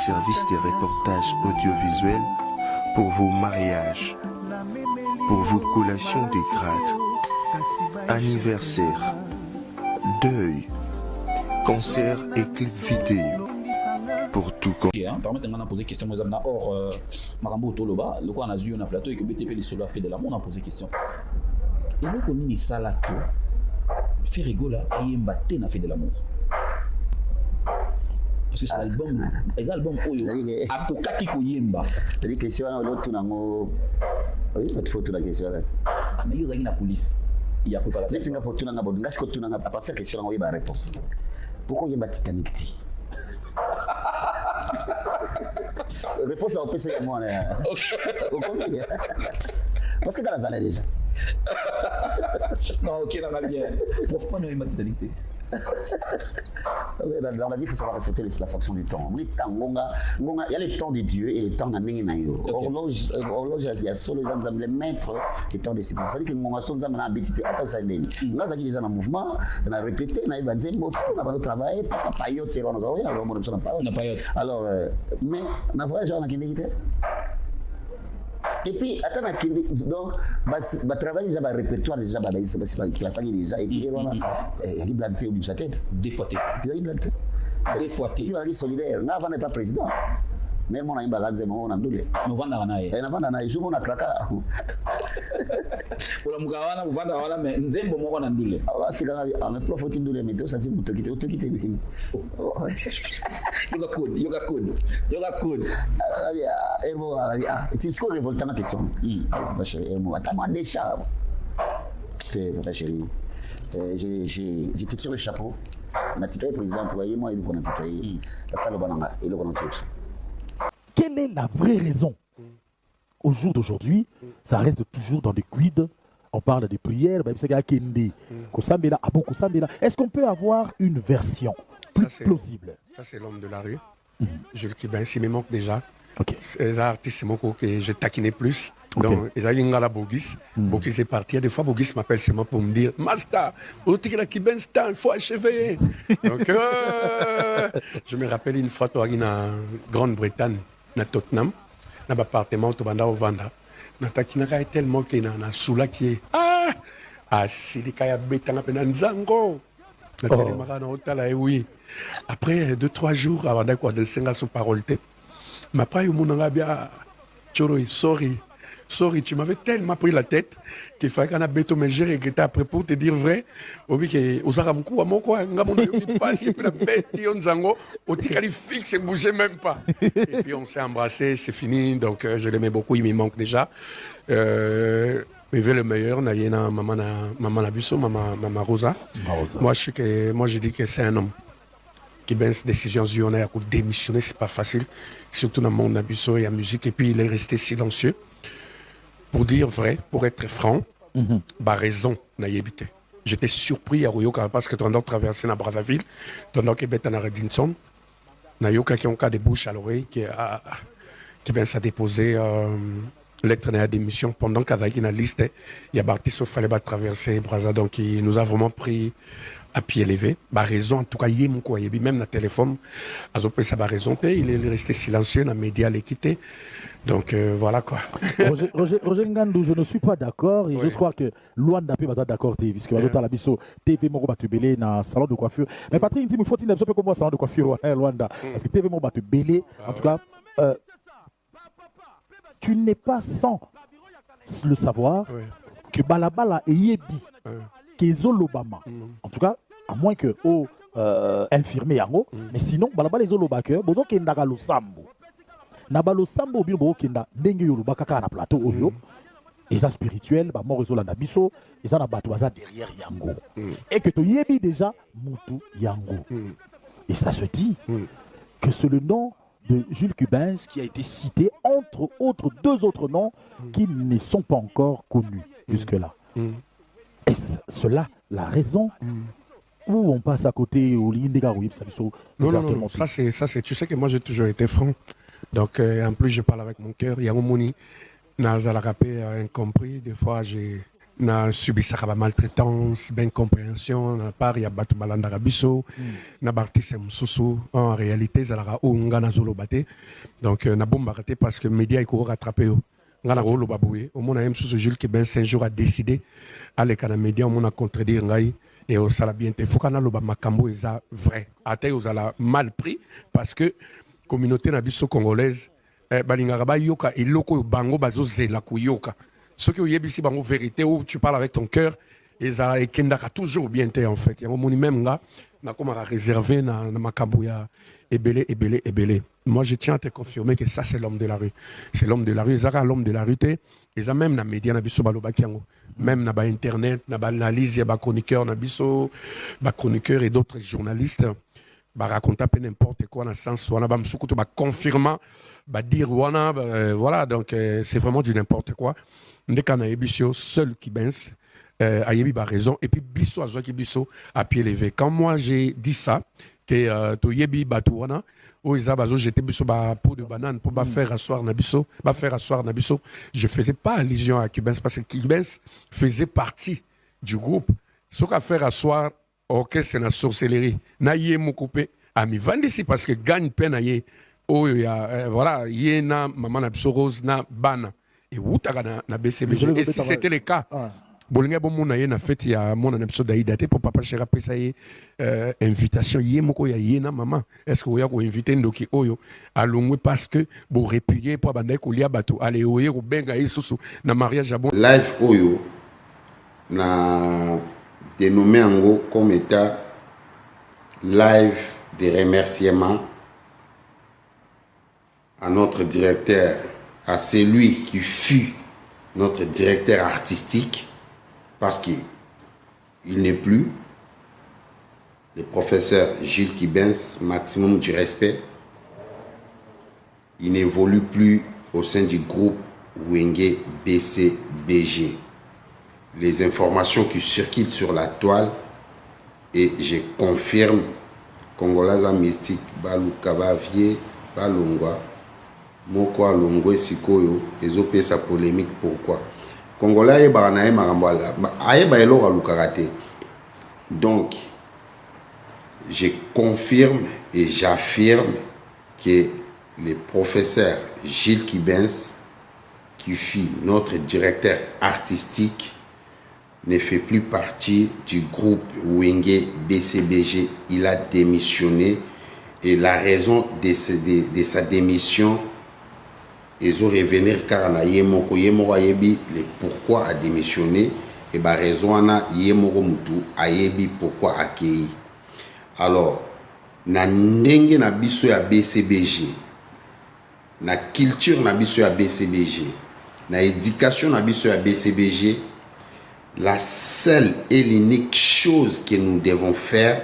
service des reportages audiovisuels pour vos mariages, pour vos collations des grades, anniversaires, deuil, concert et clip vidéo. Pour tout permettez-moi de poser question or Marambo Toloba, le quoi on a vu un plateau et que BTP les solo a fait de l'amour, on a posé question. Et nous connaissons ça là que Ferrigola et Mbaté n'a fait de l'amour. Parce que c'est l'album, les albums Oyo, Apokaki Koyemba. C'est des questions là, l'autre nango. Oui, il faut toute la question là. Ah mais il y a une police. Il y a préparé. Mais tu n'as pas tout nango, donc est-ce que tu n'as pas passé la question là, il y a une réponse. Pourquoi Yemba Titanic ti? Réponse là, on peut se dire moi là. Parce que dans la zone déjà. Non, ok, dans la bien. Pourquoi nous Yemba Titanic ti? Dans la vie, il faut savoir respecter la sanction du temps. Oui, il y a le temps de Dieu et le temps de Nengenayo. Horloge, il y a solo les maîtres, le temps de discipline. C'est-à-dire que mon son a habité à tout ça. Nous avons déjà un mouvement, on a répété, on a évalué, on a travaillé, papa payote, c'est alors, mais on a voyagé en Guinée. Et puis, attends, donc, travailler déjà, répertoire déjà, classe déjà, et puis, il a planté au bout de sa tête. Des fois, Des fois, il a dit solidaire. N'avant n'est pas président. Mais mon ami Baganze, mon ami nous vendons à Naï. Et n'avant Naï, je m'en a craqué. Pour la Mugawana, vous vendez à la mais Nzembo, mon ami. Ah, c'est quand même un prof faut-il mais tout ça, c'est pour te quitter. Yoga code. Et bon, c'est ce qu'on révolte ma question. Ma chérie, et moi, t'as demandé ça. Ma chérie, j'ai tiré le chapeau. On a titulé président pour moi et on a titulé. Parce que le banana et le Quelle est la vraie raison? Au jour d'aujourd'hui, ça reste toujours dans des quids. On parle des prières, est-ce qu'on peut avoir une version plus plausible? Ça, c'est l'homme de la rue. Jules Kibens, il me manque déjà. Les artistes, c'est mon que je taquinais plus. Donc, il y a une gala Bogis. Bogis est parti. Des fois, Bogis m'appelle seulement pour me dire Master, il faut achever. Donc, je me rappelle une fois, tu en Grande-Bretagne, à Tottenham, dans l'appartement où au Vanda. Na takinaka tellement que na soula qui est c'est des kaya betanga penanzango. Na telemaka na hôtel oui. Après 2-3 jours avant d'accord de senga sous parole te. Ma pa yo munanga bia choro sorry, tu m'avais tellement pris la tête qu'il fallait qu'on a béto mais j'ai regretté après pour te dire vrai. Obi que osaka mkou amoko nga mona yo qui passe puis la bête yon zango au tikali fixe bougeait même pas. Et puis on s'est embrassé, c'est fini donc je l'aimais beaucoup, il me manque déjà. Mais veut le meilleur, na yena maman Nabiso, maman Rosa. Moi je dis que c'est un homme qui prend des décisions zionnaires pour démissionner, c'est pas facile, surtout dans le monde Nabiso et la musique et puis il est resté silencieux. Pour dire vrai, pour être franc, raison n'a évité. J'étais surpris à Ruyoka parce que tu as traversé dans Brazzaville, tu as été à Redinson, Nayoka qui ont cas de bouche à l'oreille, qui a déposé lettre de démission pendant qu'il y a la liste, il y a Bartis il fallait traverser Brazza, donc il nous a vraiment pris à pied levé. Raison, en tout cas, même dans le téléphone, raison, il est resté silencieux, dans les médias, il quitté. Donc voilà quoi. Roger Ngandou, je ne suis pas d'accord. Et je crois que Luanda peut être d'accord. Puisque la biso TV Moro Batubele dans salon de coiffure. Mais Patrick, il faut qu'il ne soit pas comme salon de coiffure Luanda. Parce que TV Moro Batubele, en tout cas, tu n'es pas sans le savoir que Balabala et Yebi, que Zolobama, en tout cas, à moins que infirmé yango, mais sinon Balabala et Zolobaka, bodo ke ndagalo sambo. Nabalo sambo bilbo kenda ndenge yoruba kaka na plateau oyo eza spirituel ba mort ezola na biso eza na bato baza derrière yango et que to yebi déjà mutu yango et ça se dit que c'est le nom de Jules Kibens qui a été cité entre autres deux autres noms qui ne sont pas encore connus jusque là. Est-ce cela la raison où on passe à côté au Lindega ou Ipsabiso? Non, ça c'est tu sais que moi j'ai toujours été franc. Donc, en plus, je parle avec mon cœur. Il y a un moni, n'a pas incompris. Des fois, na subisaka maltraitance, incompréhension, na part ya batu balandaka biso, na bartiste mususu, en réalité, zalaka ou ngana zolo bate. Donc, na bombaka te parce que média iko rattraper yo. Ngana rolo baboué. Au moins, mususu Jules Kibens un jour a décidé, aller kana média, au moins a contredire ngai, et au sala bien te. Faut kana loba makambo eza vrai. Ate aux ala mal pris, parce que, communauté na biso congolaise, balingaka ba yoka, et loko bango bazo zela ku yoka. Ce qui est ici, en vérité, où tu parles avec ton cœur, et ça est toujours bien en fait. Il y a un même là, na comme à réserver na makabouya, ébélé. Moi, je tiens à te confirmer que ça, c'est l'homme de la rue. C'est l'homme de la rue. Zara, l'homme de la rue, et ça même na média na biso balobakiango. Même na ba internet, na ba analyse, ba chroniqueur na biso, ba chroniqueur et d'autres journalistes, ba raconter n'importe quoi dans le sens, on a ba msukuto ba confirmant, ba dire wana, voilà, donc c'est vraiment du n'importe quoi. Ndekana Ebisio, seul qui bense, Ayebi a raison, et puis Bisso a qui Bisso à pied levé. Quand moi j'ai dit ça, que Toyebi Batouana, où ils ont jeté Bisso ba peau de banane pour faire asseoir Nabisso, je faisais pas allusion à Kibens parce que Kibens faisait partie du groupe. Ce qu'a fait asseoir, ok, c'est la sorcellerie. Naye Moukoupe, ami Vandisi parce que gagne peine aye, oh, voilà, yena, maman Nabisso Rose, na Bana. Et où tu as na BCBG. Et si c'était le cas, Bolinga bon mon na fait il y a mon épisode d'Aïdaté pour papa chéra pesaye invitation yé moko ya yena maman. Est-ce que vous avez invité ndoki oyo alongwe parce que vous répudiez pour bandai kolia bato allez oye ko benga isusu na mariage à bon live oyo na dénommé ango comme état live de remerciements à notre directeur, à celui qui fut notre directeur artistique, parce qu'il n'est plus, le professeur Jules Kibens, maximum du respect. Il n'évolue plus au sein du groupe Wenge BCBG. Les informations qui circulent sur la toile, et je confirme, Congolaza Mystique, Balukaba Vie, Balongwa, Moko Alongwe Sikoyo, ezopé sa polémique. Pourquoi? Congolais aye baranaye marambala, aye baelo ralukarate. Donc, je confirme et j'affirme que le professeur Jules Kibens, qui fut notre directeur artistique, ne fait plus partie du groupe Wenge BCBG. Il a démissionné et la raison de sa démission, ils ont revenir car na yemoko ayebi le pourquoi a démissionné et ba raison na yemoko mutu ayebi pourquoi accueilli. Alors na ndenge na biso ya BCBG, na culture na biso ya BCBG, na éducation na biso ya BCBG, la seule et l'unique chose que nous devons faire,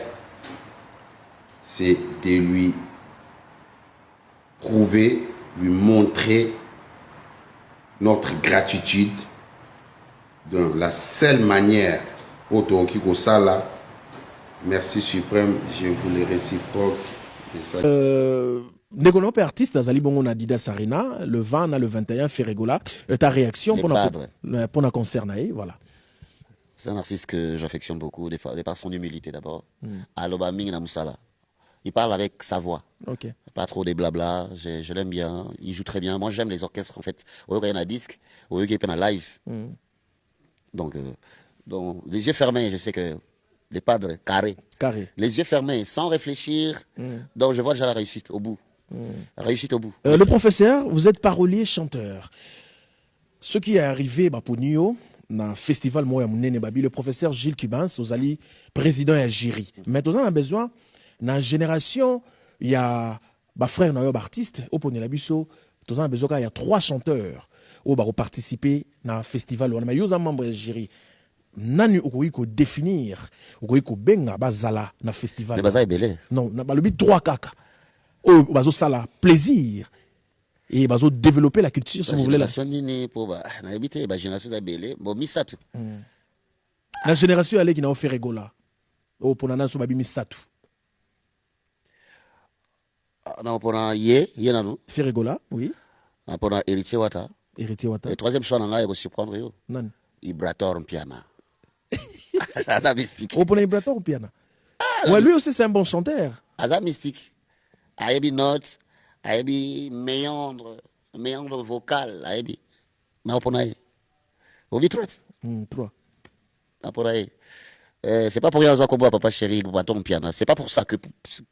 c'est de lui prouver, lui montrer notre gratitude de la seule manière. Otokiko Sala, merci suprême, je vous le réciproque. Negonope artiste dans Bongo Adidas Arena, le 20 le 21 Ferregola. Ta réaction pour la concerner, voilà. C'est un artiste que j'affectionne beaucoup, par son humilité d'abord. Aloba Ming Namusala. Il parle avec sa voix. Okay. Pas trop des blabla. Je l'aime bien. Il joue très bien. Moi, j'aime les orchestres, en fait. Au lieu qu'il y a un disque, au lieu qu'il y ait un live. Donc, les yeux fermés, je sais que les padres, carré. Les yeux fermés, sans réfléchir. Donc, je vois déjà la réussite au bout. La réussite au bout. Le professeur, vous êtes parolier, chanteur. Ce qui est arrivé pour Nio, dans le festival Moya Mounene Babi, le professeur Jules Kibens, vous allez président et jury. Maintenant, on a besoin, dans la génération, il y a des frères artistes, au Pone Labiso, il y a 3 chanteurs qui ont participé dans le festival. On a eu un membre du jury. Nani okoiko définir, okoiko benga bazala na festival. Le bazar est belé. Non, na balobi 3 kaka. Oh, bazo sala plaisir. Et bazo développer la culture si vous voulez la. Na habité ba génération za belé, bo misatu. La génération allée qui na offert Regola. Oh pour nana so babi misatu. Na pour ye nanu. Ferregola, oui. Na pour héritier Wata. Héritier Wata. Et troisième choix na nga e ko surprendre yo. Nan. Ibrator Mpiana. Aza mystique. Au premier Ibrator Mpiana. Ouais, lui aussi, c'est un bon chanteur. Aza mystique. Ayebi notes, ayebi méandre vocal, ayebi. Na oponaye. Obi trois. 3. Oponaye. C'est pas pour rien qu'on voit papa chéri Ibrator Mpiana. C'est pas pour ça que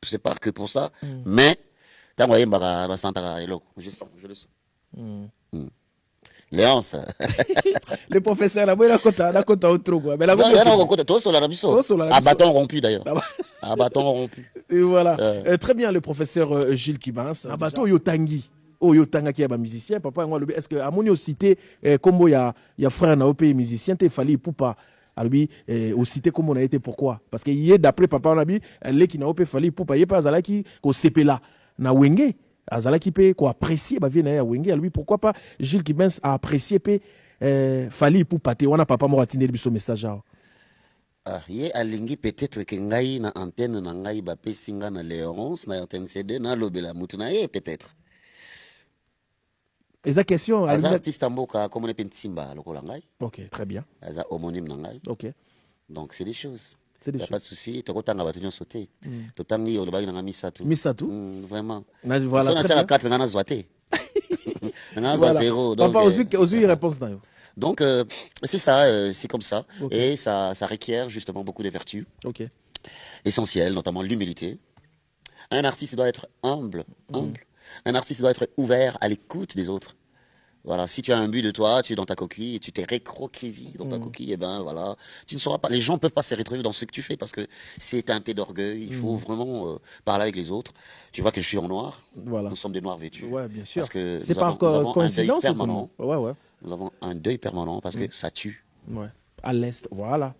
c'est pas que pour ça, mais tant que yembaka na santara eloko, je le sens. Léance. Le professeur, là, il a compté autre quoi. Mais là, toi sur la biso. À bâton rompu d'ailleurs. À bâton rompu. Et voilà. Très bien, le professeur Gilles Kibans. À bâton Yotangi. Oh, Yotanga qui est un musicien. Papa, est-ce que à mon cité, comme il y a frère na pays musicien, il fallait pour pas. À lui, au cité comme on a été pourquoi? Parce qu'il y a d'après papa on a dit, les qui n'a pas fallu pour pas y pas Zalaki au CP là na wenge. Azalaki pe ko apprécier ba vie na ya wenge. Lui pourquoi pas Gilles Kibans a apprécié pe fallait pour pater. On a papa mo atindé biso message là. Ah, yé alingi peut-être que ngai na antenne na ngai ba pe singa na Léonce na antenne CD na lobela mutu na ye peut-être. Et sa question Aza artiste mboka comme on est pentimba lokola ngai. OK, très bien. Aza homonyme na ngai. OK. Donc c'est des choses. C'est des choses. Pas de souci, tu as battu sauter. Tu as mis au bain misatu. Misatu. Vraiment. Voilà. Ça a 4 ngana zoité. Ngana 0. Donc papa aussi réponse là. Donc c'est ça, c'est comme ça et ça requiert justement beaucoup de vertus. OK. Essentielles, notamment l'humilité. Un artiste doit être humble. Un artiste doit être ouvert à l'écoute des autres. Voilà, si tu as un but de toi, tu es dans ta coquille, et tu t'es récroquevillé dans ta coquille, et ben voilà, tu ne sauras pas. Les gens ne peuvent pas se retrouver dans ce que tu fais parce que c'est teinté d'orgueil. Il faut vraiment parler avec les autres. Tu vois que je suis en noir. Voilà. Nous sommes des noirs vêtus. Ouais, bien sûr. Parce que c'est pas encore coïncidence. Ouais. Nous avons un deuil permanent parce que ça tue. Ouais. À l'Est, voilà.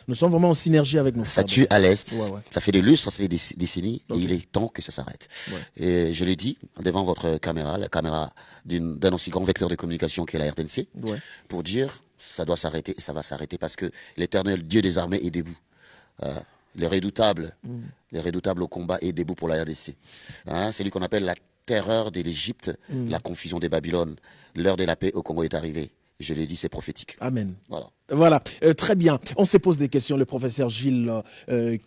Nous sommes vraiment en synergie avec nos Ça tue à l'Est, ça fait des lustres, ça fait des décennies, et il est temps que ça s'arrête. Et je l'ai dit devant votre caméra, la caméra d'un aussi grand vecteur de communication qu'est la RTNC, pour dire ça doit s'arrêter et ça va s'arrêter parce que l'éternel Dieu des armées est debout. Les redoutables au combat est debout pour la RDC. C'est lui qu'on appelle la terreur de l'Égypte, la confusion des Babylone. L'heure de la paix au Congo est arrivée. Je l'ai dit, c'est prophétique. Amen. Voilà. Très bien. On se pose des questions. Le professeur Gilles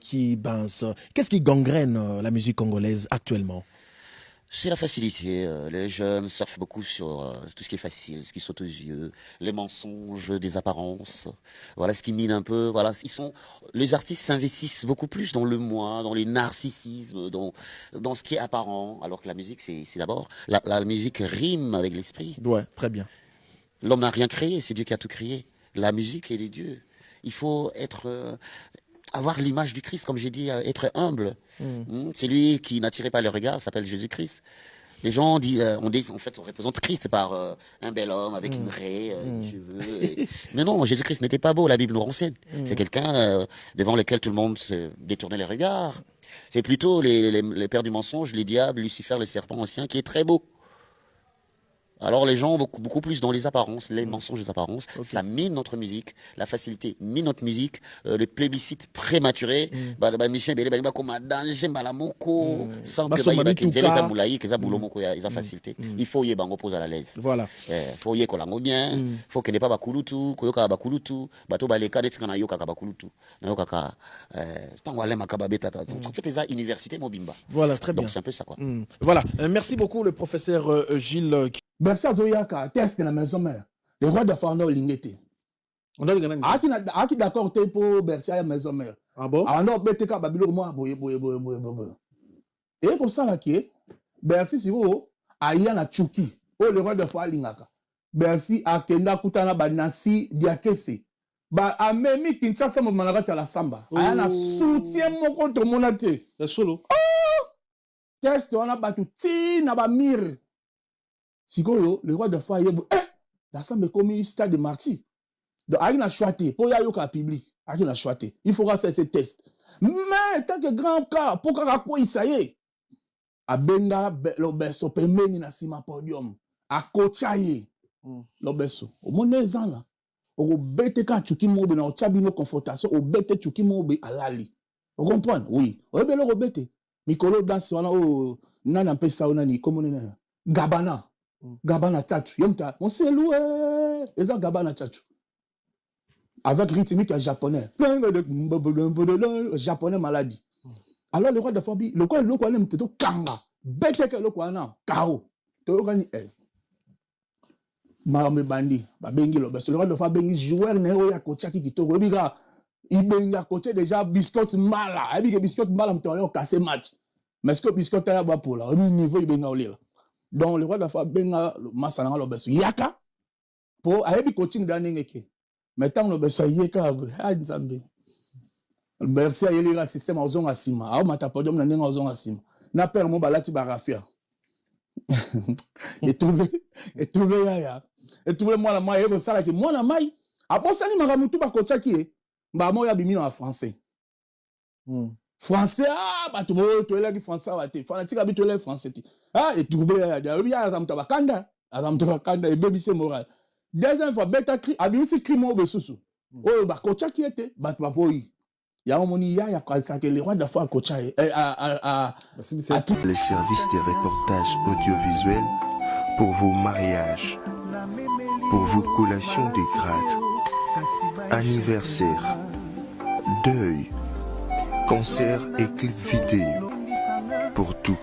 Kibans, qu'est-ce qui gangrène la musique congolaise actuellement? C'est la facilité. Les jeunes surfent beaucoup sur tout ce qui est facile, ce qui saute aux yeux, les mensonges, des apparences. Voilà ce qui mine un peu. Voilà, les artistes s'investissent beaucoup plus dans le moi, dans les narcissismes, dans ce qui est apparent. Alors que la musique, c'est d'abord la musique rime avec l'esprit. Ouais, très bien. L'homme n'a rien créé, c'est Dieu qui a tout créé. La musique et les dieux. Il faut avoir l'image du Christ, comme j'ai dit, être humble. C'est lui qui n'attirait pas le regard, s'appelle Jésus-Christ. Les gens disent, en fait, on représente Christ par un bel homme avec une raie, des cheveux. Mais non, Jésus-Christ n'était pas beau, la Bible nous renseigne. C'est quelqu'un devant lequel tout le monde détournait les regards. C'est plutôt les pères du mensonge, les diables, Lucifer, le serpent ancien, qui est très beau. Alors les gens, beaucoup plus dans les apparences, les mensonges des apparences, ça mine notre musique, la facilité mine notre musique, les plébiscites prématurés, il faut y pose à l'aise. Voilà. Faut y kolango bien, faut que n'est pas bakulutu, koyoka bakulutu, bato baleka detika na yoka bakulutu. Na yoka ka tangwale makababeta. En fait les universités mobimba. Voilà, très bien. Donc c'est un peu ça quoi. Voilà, merci beaucoup le professeur Gilles. Bercy azoyaka test na maison mère. Les rois de Fanda olingete. On a le Aki d'accord te pour Bercy à maison mère. Ah bon? Ah non, beteka babilo moi boye. Et pour ça là qui Bercy si wo aya na chuki. Oh le roi de Fanda lingaka. Bercy akenda kutana ba Nancy Diakese. Ba amemi Kinshasa mo manaka la samba. Aya na soutien moko to monate. Le solo. Test on a batu ti na ba mir. Sikoyo, le roi de Faya, la samba comme stade de martyr. Donc, il a choisi, pour y aller au public, il a choisi. Il faudra faire ces tests. Mais, tant que grand cas, pour qu'on a quoi, ça y est. A Benga, l'obesso, pemeni na sima podium. A Kochaye, l'obesso. Au monde des ans, là, au bête ka chuki mobe, na ochabino confrontation, au bête chuki mobe à l'ali. Vous comprenez? Oui. Au bête, au bête. Mikolo dans ce au nana pesa onani, comme on est Gabana. Gabana tatu. Yomta, on s'est loué. Eza Gabana tatu. avec rythmique japonais. Japonais maladie. Alors le roi de Fabi, le quoi n'aime tout kanga. Bête que le quoi n'a kao. Tu organises Marame bandi, babengi lo parce que le roi de Fabi bengi joueur néo ya coach qui to webiga. Il benga coach déjà biscuit mala, et bien biscuit mala m'ton cassé match. Mais ce que biscuit ya ba pour là, au niveau il benga olé. Donc le roi de Fabi benga masana lo parce yaka pour ayebi coaching danengeke. Maintenant le beso yeka a nzambe. Bercy a yeli système ozonga asima. A mata podium na nenga ozonga asima. Na père mo balati barafia. Et trouvé ya. Et trouvé moi la mai e sala ki moi na mai. Abosani maramutu ba kocha ki e. Ba mo ya bimino en français. Français ba to to elaki français ba te. Fanatique abi to elaki français te. Ah et trouvé ya ya azamta bakanda. Azamta bakanda e bebise moral. Deuxième fois beta cri abimisi crimo besusu. Oh ba kocha ki était ba to boyi. Il y a un moment il y a que les rois d'affaires coacha les services des reportages audiovisuels pour vos mariages, pour vos collations de grade, anniversaire, deuil, concert et clip vidéo, pour tout